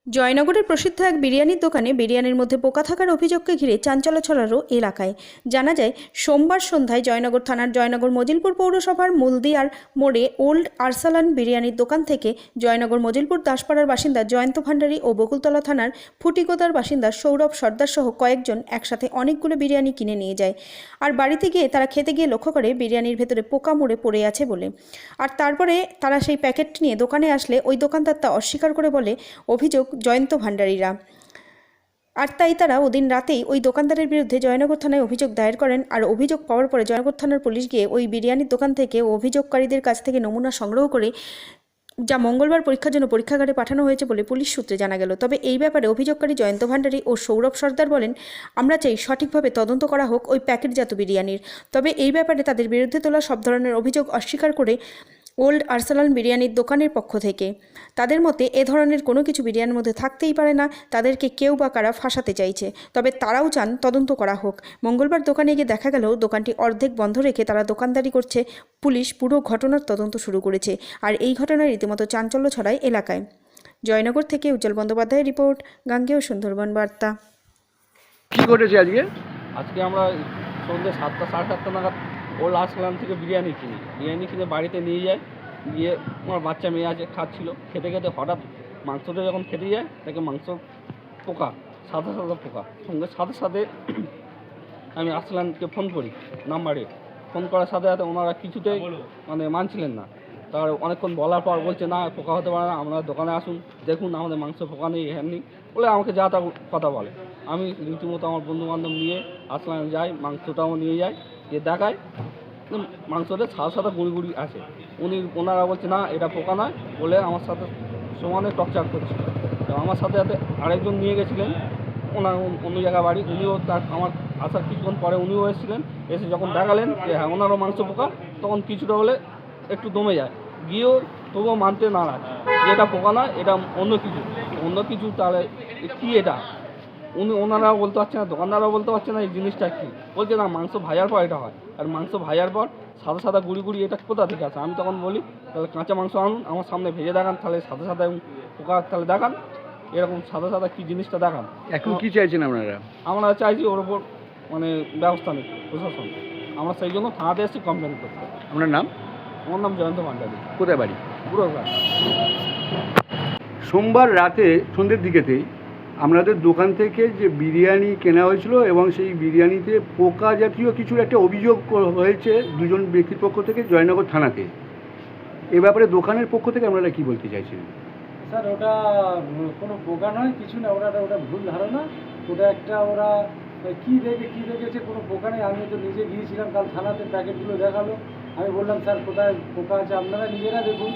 জয়নগরের প্রসিদ্ধ এক বিরিয়ানির দোকানে বিরিয়ানির মধ্যে পোকা থাকার অভিযোগকে ঘিরে চাঞ্চল্য ছড়ালো এলাকায়। জানা যায়, সোমবার সন্ধ্যায় জয়নগর থানার জয়নগর মজিলপুর পৌরসভার মুলদিয়ার মোড়ে ওল্ড আরসালান বিরিয়ানির দোকান থেকে জয়নগর মজিলপুর দাসপাড়ার বাসিন্দা জয়ন্ত ভান্ডারী ও বকুলতলা থানার ফুটিগোদার বাসিন্দা সৌরভ সর্দার সহ কয়েকজন একসাথে অনেকগুলো বিরিয়ানি কিনে নিয়ে যায়। আর বাড়িতে গিয়ে তারা খেতে গিয়ে লক্ষ্য করে বিরিয়ানির ভেতরে পোকা মুড়ে পড়ে আছে বলে। আর তারপরে তারা সেই প্যাকেট নিয়ে দোকানে আসলে ওই দোকানদার তা অস্বীকার করে বলে অভিযোগ জয়ন্ত ভান্ডারীরা। আর তাই তারা ওদিন রাতেই ওই দোকানদারের বিরুদ্ধে জয়নগর থানায় অভিযোগ দায়ের করেন। আর অভিযোগ পাওয়ার পরে জয়নগর থানার পুলিশ গিয়ে ওই বিরিয়ানির দোকান থেকে অভিযোগকারীদের কাছ থেকে নমুনা সংগ্রহ করে যা মঙ্গলবার পরীক্ষার জন্য পরীক্ষাগারে পাঠানো হয়েছে বলে পুলিশ সূত্রে জানা গেল। তবে এই ব্যাপারে অভিযোগকারী জয়ন্ত ভান্ডারী ও সৌরভ সর্দার বলেন, আমরা চাই সঠিকভাবে তদন্ত করা হোক ওই প্যাকেটজাত বিরিয়ানির। তবে এই ব্যাপারে তাদের বিরুদ্ধে তোলা সব ধরনের অভিযোগ অস্বীকার করে ওল্ড আরসালান বিরিয়ানির দোকানের পক্ষ থেকে তাদের মতে এ ধরনের কোনো কিছু বিরিয়ানির মধ্যে থাকতেই পারে না, তাদেরকে কেউ বা কারা ফাঁসাতে চাইছে। তবে তারাও চান তদন্ত করা হোক। মঙ্গলবার দোকানে গিয়ে দেখা গেল দোকানটি অর্ধেক বন্ধ রেখে তারা দোকানদারি করছে। পুলিশ পুরো ঘটনার তদন্ত শুরু করেছে। আর এই ঘটনায় রীতিমতো চাঞ্চল্য ছড়ায় এলাকায়। জয়নগর থেকে উজ্জ্বল বন্দ্যোপাধ্যায়ের রিপোর্ট, গাঙ্গেয় সুন্দরবন বার্তা। কি ঘটেছে আজকে? আজকে আমরা সন্ধ্যে 7টা সাড়ে 7টা নাগাদ ওল্ড আরসালান থেকে বিরিয়ানি কিনে বাড়িতে নিয়ে যাই। গিয়ে আমার বাচ্চা মেয়ে আছে খাচ্ছিল, খেতে খেতে হঠাৎ মাংসটা যখন খেতে যায় তাকে মাংস পোকা, সাদা সাদা পোকা। সাথে সাথে আমি আরসালানকে ফোন করি নাম্বারে। ফোন করার সাথে সাথে ওনারা কিছুতেই মানছিলেন না। তার অনেকক্ষণ বলার পর বলছে, না পোকা হতে পারে না, আপনারা দোকানে আসুন, দেখুন আমাদের মাংস পোকা নেই, এমনি বলে আমাকে যা তা কথা বলে। আমি রীতিমতো আমার বন্ধুবান্ধব নিয়ে আরসালানে যাই, মাংসটাও নিয়ে যাই, গিয়ে দেখায় মাংসটা সাদা সাদা গুঁড়ি গুঁড়ি আছে। ওনারা বলছে না এটা পোকা নয় বলে আমার সাথে সমানে টর্চার করছিল। তো আমার সাথে সাথে আরেকজন নিয়ে গেছিলেন, ওনার অন্য জায়গা বাড়ি, উনিও তার আমার আসার কিছুক্ষণ পরে উনিও এসেছিলেন। এসে যখন দেখালেন যে হ্যাঁ ওনারও মাংস পোকা, তখন কিছুটা হলে একটু দমে যায়। গিয়েও তবুও মানতে নারাজ যে এটা পোকা নয়, এটা অন্য কিছু। তাহলে কী এটা? ওনারাও বলতে পারছে না, দোকানদাররাও বলতে পারছে না এই জিনিসটা কী। বলছে না মাংস ভাজার পর এটা হয়, আর মাংস ভাজার পর সাদা সাদা গুঁড়ি গুঁড়ি এটা কোথা থেকে আসে? আমি তখন বলি তাহলে কাঁচা মাংস আনুন, আমার সামনে ভেজে দেখান, তাহলে সাদা সাদা পোকা তাহলে দেখান, এরকম সাদা সাদা কী জিনিসটা দেখান। এখন কি চাইছেন আপনারা? আমরা চাইছি ওর ওপর ব্যবস্থা নিক প্রশাসন। আমরা সেই জন্য থানাতে এসেছি কমপ্লেন করতে। আপনার নাম? আমার নাম জয়ন্ত ভান্ডারী, কোথায় বাড়ি? বুড়োঘাট। সোমবার রাতে সন্ধ্যের দিকেতেই আপনাদের দোকান থেকে যে বিরিয়ানি কেনা হয়েছিল এবং সেই বিরিয়ানিতে পোকা জাতীয় কিছুর একটা অভিযোগ হয়েছে দুজন ব্যক্তির পক্ষ থেকে জয়নগর থানাতে। এ ব্যাপারে দোকানের পক্ষ থেকে আপনারা কি বলতে চাইছেন? স্যার ওটা কোনো পোকা নয়, কিছু না, ওটা ভুল ধারণা। ওটা একটা ওরা কী দেখেছে, কোনো পোকা নেই। আমি তো নিজে গিয়েছিলাম কাল থানাতে, প্যাকেটগুলো দেখালো। আমি বললাম স্যার কোথায় পোকা আছে আপনারা নিজেরা দেখুন,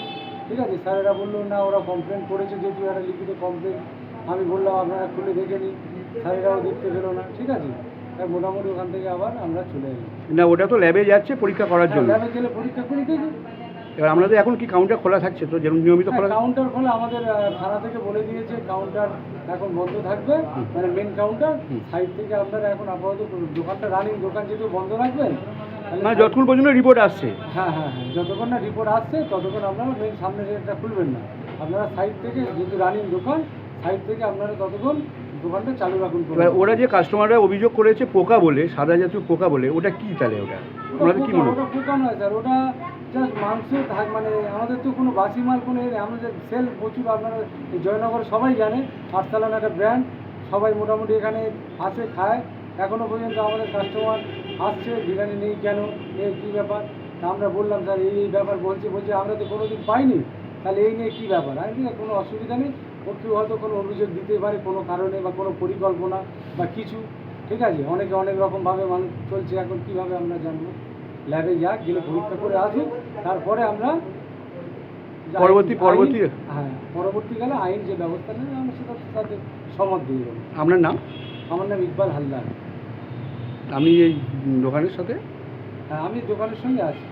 ঠিক আছে। স্যারেরা বললো না ওরা কমপ্লেন করেছে, যেহেতু একটা লিখিত কমপ্লেন। আমি বললাম আপনারা খুলে দেখে নিন, স্যারেরাও দেখতে পেলো না, ঠিক আছে। তাই মোটামুটি ওখান থেকে আবার আমরা চলে এলাম। না, ওটা তো ল্যাবে যাচ্ছে পরীক্ষা করার জন্য। ল্যাবে গেলে পরীক্ষা করে দেখি। এবার আপনাদের এখন কি কাউন্টার খোলা থাকছে তো, যেমন নিয়মিত খোলা? কাউন্টার খোলা, আমাদের থানা থেকে বলে দিয়েছে কাউন্টার এখন বন্ধ থাকবে, মেন কাউন্টার। সাইড থেকে আপনারা এখন আপাতত দোকানটা রানিং দোকান যেহেতু বন্ধ রাখবেন, যতক্ষণ পর্যন্ত রিপোর্ট আসছে। হ্যাঁ, যতক্ষণ না রিপোর্ট আসছে ততক্ষণ আপনারা মেন সামনে এটা খুলবেন না। আপনারা সাইড থেকে, যেহেতু রানিং দোকান, সাইড থেকে আপনারা ততক্ষণ দোকানটা চালু রাখুন। এবার ওরা যে কাস্টমাররা অভিযোগ করেছে পোকা বলে, সাদা জাতীয় পোকা বলে, ওটা কি তাহলে? ওটা আপনাদের কি মনে হয়? ওটা পোকা নয় স্যার, ওটা জাস্ট মাংস আমাদের তো কোনো বাসি মাল কোনো আমাদের সেল প্রচুর। আপনারা জয়নগর সবাই জানে, আরসালান একটা ব্র্যান্ড, সবাই মোটামুটি এখানে আসে খায়। এখনও পর্যন্ত আমাদের কাস্টমার আসছে, বিরিয়ানি নেই কেন, এই কী ব্যাপার? তা আমরা বললাম স্যার এই ব্যাপার বলছে আমরা তো কোনো দিন পাইনি, তাহলে এই নিয়ে কী ব্যাপার? আমি কোনো অসুবিধা নেই, ও কেউ হয়তো কোনো অভিযোগ দিতে পারে কোনো কারণে বা কোনো পরিকল্পনা বা কিছু, ঠিক আছে। অনেকে অনেক রকমভাবে মানুষ চলছে, এখন কীভাবে আমরা জানবো? ল্যাবে যাক, গেলে পরীক্ষা করে আসুক, তারপরে আমরা পরবর্তীকালে আইন যে ব্যবস্থা নেই আমরা সেটা তাদের সমর্থ দিয়ে দেবো। আপনার নাম? আমার নাম ইকবাল হালদার। আমি এই দোকানের সাথে? হ্যাঁ, আমি দোকানের সঙ্গে আছি।